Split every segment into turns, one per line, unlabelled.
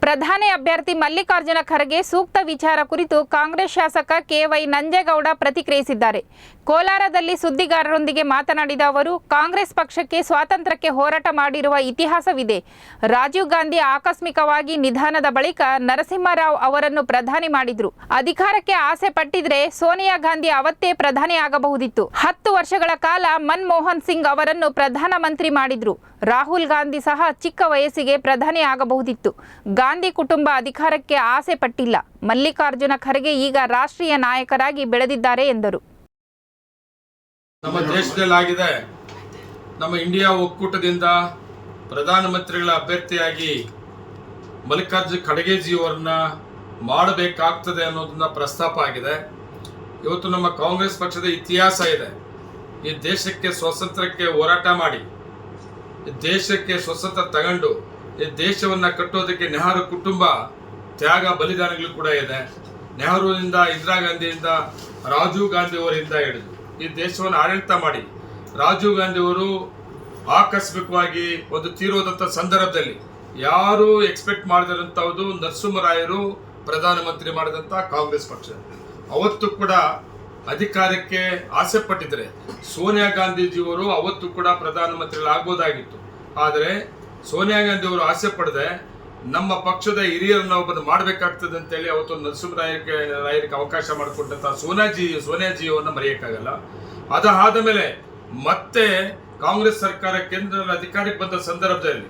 ಪ್ರಧಾನಿ ಅಭ್ಯರ್ಥಿ ಮಲ್ಲಿಕಾರ್ಜುನ ಖರ್ಗೆ ಸೂಕ್ತ ವಿಚಾರ ಕುರಿತು ಕಾಂಗ್ರೆಸ್ ಶಾಸಕ ಕೆ.ವೈ. ನಂಜೇಗೌಡ ಪ್ರತಿಕ್ರಿಯಿಸಿದ್ದಾರೆ. ಕೋಲಾರದಲ್ಲಿ ಸುದ್ದಿಗಾರರೊಂದಿಗೆ ಮಾತನಾಡಿದ ಅವರು, ಕಾಂಗ್ರೆಸ್ ಪಕ್ಷಕ್ಕೆ ಸ್ವಾತಂತ್ರ್ಯಕ್ಕೆ ಹೋರಾಟ ಮಾಡಿರುವ ಇತಿಹಾಸವಿದೆ. ರಾಜೀವ್ ಗಾಂಧಿ ಆಕಸ್ಮಿಕವಾಗಿ ನಿಧನದ ಬಳಿಕ ನರಸಿಂಹರಾವ್ ಅವರನ್ನು ಪ್ರಧಾನಿ ಮಾಡಿದ್ರು. ಅಧಿಕಾರಕ್ಕೆ ಆಸೆ ಪಟ್ಟಿದ್ರೆ ಸೋನಿಯಾ ಗಾಂಧಿ ಅವತ್ತೇ ಪ್ರಧಾನಿ ಆಗಬಹುದಿತ್ತು. 10 ವರ್ಷಗಳ ಕಾಲ ಮನಮೋಹನ್ ಸಿಂಗ್ ಅವರನ್ನು ಪ್ರಧಾನಮಂತ್ರಿ ಮಾಡಿದ್ರು. ರಾಹುಲ್ ಗಾಂಧಿ ಸಹ ಚಿಕ್ಕ ವಯಸ್ಸಿಗೆ ಪ್ರಧಾನಿ ಆಗಬಹುದಿತ್ತು. ಗಾಂಧಿ ಕುಟುಂಬ ಅಧಿಕಾರಕ್ಕೆ ಆಸೆ ಪಟ್ಟಿಲ್ಲ. ಮಲ್ಲಿಕಾರ್ಜುನ ಖರ್ಗೆ ಈಗ ರಾಷ್ಟ್ರೀಯ ನಾಯಕರಾಗಿ ಬೆಳೆದಿದ್ದಾರೆ ಎಂದರು.
ನಮ್ಮ ದೇಶದಲ್ಲಾಗಿದೆ, ನಮ್ಮ ಇಂಡಿಯಾ ಒಕ್ಕೂಟದಿಂದ ಪ್ರಧಾನಮಂತ್ರಿಗಳ ಅಭ್ಯರ್ಥಿಯಾಗಿ ಮಲ್ಲಿಕಾರ್ಜುನ ಖರ್ಗೆಜಿಯವರನ್ನ ಮಾಡಬೇಕಾಗ್ತದೆ ಅನ್ನೋದನ್ನ ಪ್ರಸ್ತಾಪ ಆಗಿದೆ. ಇವತ್ತು ನಮ್ಮ ಕಾಂಗ್ರೆಸ್ ಪಕ್ಷದ ಇತಿಹಾಸ ಇದೆ. ಈ ದೇಶಕ್ಕೆ ಸ್ವಾತಂತ್ರ್ಯಕ್ಕೆ ಹೋರಾಟ ಮಾಡಿ, ಈ ದೇಶಕ್ಕೆ ಸ್ವಾತಂತ್ರ್ಯ ತಗೊಂಡು ಈ ದೇಶವನ್ನು ಕಟ್ಟೋದಕ್ಕೆ ನೆಹರು ಕುಟುಂಬ ತ್ಯಾಗ ಬಲಿದಾನಗಳು ಕೂಡ ಇದೆ. ನೆಹರುವಿನಿಂದ, ಇಂದಿರಾ ಗಾಂಧಿಯಿಂದ, ರಾಜೀವ್ ಗಾಂಧಿ ಅವರಿಂದ ಹಿಡಿದು ಈ ದೇಶವನ್ನು ಆಡಳಿತ ಮಾಡಿ, ರಾಜೀವ್ ಗಾಂಧಿ ಅವರು ಆಕಸ್ಮಿಕವಾಗಿ ಒಂದು ತೀರೋದಂಥ ಸಂದರ್ಭದಲ್ಲಿ ಯಾರು ಎಕ್ಸ್ಪೆಕ್ಟ್ ಮಾಡಿದಂಥದ್ದು ನರಸಿಂಹರಾಯರು ಪ್ರಧಾನಮಂತ್ರಿ ಮಾಡಿದಂಥ ಕಾಂಗ್ರೆಸ್ ಪಕ್ಷ ಅವತ್ತು ಕೂಡ ಅಧಿಕಾರಕ್ಕೆ ಆಸೆ ಪಟ್ಟಿದ್ರೆ ಸೋನಿಯಾ ಗಾಂಧೀಜಿಯವರು ಅವತ್ತು ಕೂಡ ಪ್ರಧಾನಮಂತ್ರಿಗಳಾಗ್ಬೋದಾಗಿತ್ತು. ಆದರೆ ಸೋನಿಯಾ ಗಾಂಧಿ ಅವರು ಆಸೆ ಪಡದೆ ನಮ್ಮ ಪಕ್ಷದ ಹಿರಿಯರನ್ನ ಒಬ್ಬರು ಮಾಡಬೇಕಾಗ್ತದೆ ಅಂತೇಳಿ ಅವತ್ತು ನರಸಿಂಹರಾಯರಿಗೆ ಅವಕಾಶ ಮಾಡಿಕೊಟ್ಟಂತ ಸೋನಿಯಾಜಿಯವನ್ನ ಮರೆಯೋಕ್ಕಾಗಲ್ಲ. ಅದಾದ ಮೇಲೆ ಮತ್ತೆ ಕಾಂಗ್ರೆಸ್ ಸರ್ಕಾರ ಕೇಂದ್ರದ ಅಧಿಕಾರಕ್ಕೆ ಬಂದ ಸಂದರ್ಭದಲ್ಲಿ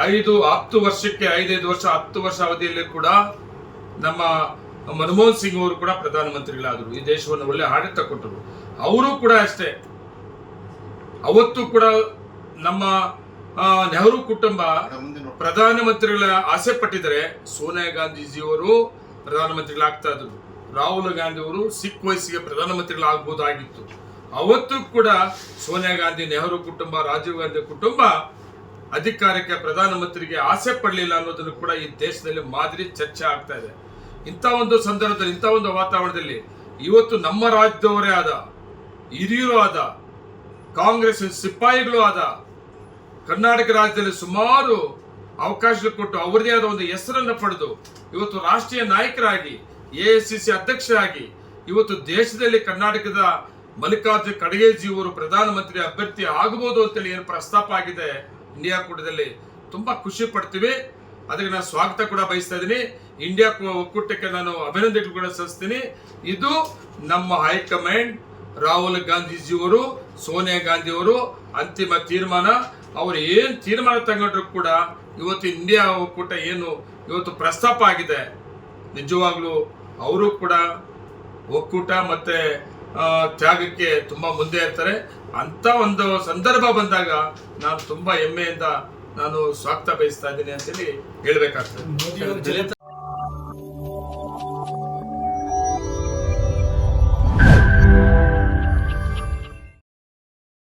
5 ವರ್ಷ ಅವಧಿಯಲ್ಲಿ ಕೂಡ ನಮ್ಮ ಮನಮೋಹನ್ ಸಿಂಗ್ ಅವರು ಕೂಡ ಪ್ರಧಾನಮಂತ್ರಿಗಳಾದರು. ಈ ದೇಶವನ್ನು ಒಳ್ಳೆ ಆಡಳಿತ ಕೊಟ್ಟರು. ಅವರು ಕೂಡ ಅಷ್ಟೇ, ಅವತ್ತು ಕೂಡ ನಮ್ಮ ನೆಹರು ಕುಟುಂಬ ಪ್ರಧಾನಮಂತ್ರಿಗಳ ಆಸೆ ಪಟ್ಟಿದ್ರೆ ಸೋನಿಯಾ ಗಾಂಧೀಜಿಯವರು ಪ್ರಧಾನಮಂತ್ರಿಗಳಾಗ್ತಾ ಇದ್ರು. ರಾಹುಲ್ ಗಾಂಧಿ ಅವರು ಸಿಕ್ಕ ವಯಸ್ಸಿಗೆ ಪ್ರಧಾನಮಂತ್ರಿಗಳಾಗಬಹುದಾಗಿತ್ತು. ಅವತ್ತು ಕೂಡ ಸೋನಿಯಾ ಗಾಂಧಿ, ನೆಹರು ಕುಟುಂಬ, ರಾಜೀವ್ ಗಾಂಧಿ ಕುಟುಂಬ ಅಧಿಕಾರಕ್ಕೆ ಪ್ರಧಾನಮಂತ್ರಿಗೆ ಆಸೆ ಪಡಲಿಲ್ಲ ಅನ್ನೋದನ್ನು ಕೂಡ ಈ ದೇಶದಲ್ಲಿ ಮಾದರಿ ಚರ್ಚೆ ಆಗ್ತಾ ಇದೆ. ಇಂಥ ಒಂದು ಸಂದರ್ಭದಲ್ಲಿ, ಇಂಥ ಒಂದು ವಾತಾವರಣದಲ್ಲಿ ಇವತ್ತು ನಮ್ಮ ರಾಜ್ಯದವರೇ ಆದ, ಹಿರಿಯರು ಆದ, ಕಾಂಗ್ರೆಸ್ ಸಿಪಾಯಿಗಳು ಆದ ಕರ್ನಾಟಕ ರಾಜ್ಯದಲ್ಲಿ ಸುಮಾರು ಅವಕಾಶಗಳು ಕೊಟ್ಟು ಅವರದೇ ಆದ ಒಂದು ಹೆಸರನ್ನು ಪಡೆದು ಇವತ್ತು ರಾಷ್ಟ್ರೀಯ ನಾಯಕರಾಗಿ, AICC ಅಧ್ಯಕ್ಷರಾಗಿ ಇವತ್ತು ದೇಶದಲ್ಲಿ ಕರ್ನಾಟಕದ ಮಲ್ಲಿಕಾರ್ಜುನ ಖರ್ಗೆಜಿಯವರು ಪ್ರಧಾನಮಂತ್ರಿ ಅಭ್ಯರ್ಥಿ ಆಗಬಹುದು ಅಂತೇಳಿ ಏನು ಪ್ರಸ್ತಾಪ ಆಗಿದೆ ಇಂಡಿಯಾ ಕೂಟದಲ್ಲಿ, ತುಂಬಾ ಖುಷಿ ಪಡ್ತೀವಿ. ಅದಕ್ಕೆ ನಾನು ಸ್ವಾಗತ ಕೂಡ ಬಯಸ್ತಾ ಇದ್ದೀನಿ. ಇಂಡಿಯಾ ಒಕ್ಕೂಟಕ್ಕೆ ನಾನು ಅಭಿನಂದನೆ ಕೂಡ ಸಲ್ಲಿಸ್ತೀನಿ. ಇದು ನಮ್ಮ ಹೈಕಮಾಂಡ್, ರಾಹುಲ್ ಗಾಂಧೀಜಿಯವರು, ಸೋನಿಯಾ ಗಾಂಧಿಯವರು ಅಂತಿಮ ತೀರ್ಮಾನ. ಅವರು ಏನು ತೀರ್ಮಾನ ತಗೊಂಡ್ರು ಕೂಡ ಇವತ್ತು ಇಂಡಿಯಾ ಒಕ್ಕೂಟ ಏನು ಇವತ್ತು ಪ್ರಸ್ತಾಪ ಆಗಿದೆ, ನಿಜವಾಗ್ಲೂ ಅವರು ಕೂಡ ಒಕ್ಕೂಟ ಮತ್ತೆ ತ್ಯಾಗಕ್ಕೆ ತುಂಬಾ ಮುಂದೆ ಇರ್ತಾರೆ. ಅಂತ ಒಂದು ಸಂದರ್ಭ ಬಂದಾಗ ನಾನು ತುಂಬಾ ಹೆಮ್ಮೆಯಿಂದ ನಾನು ಸ್ವಾಗತ ಬಯಸ್ತಾ ಇದ್ದೀನಿ ಅಂತೇಳಿ ಹೇಳ್ಬೇಕಾಗ್ತದೆ.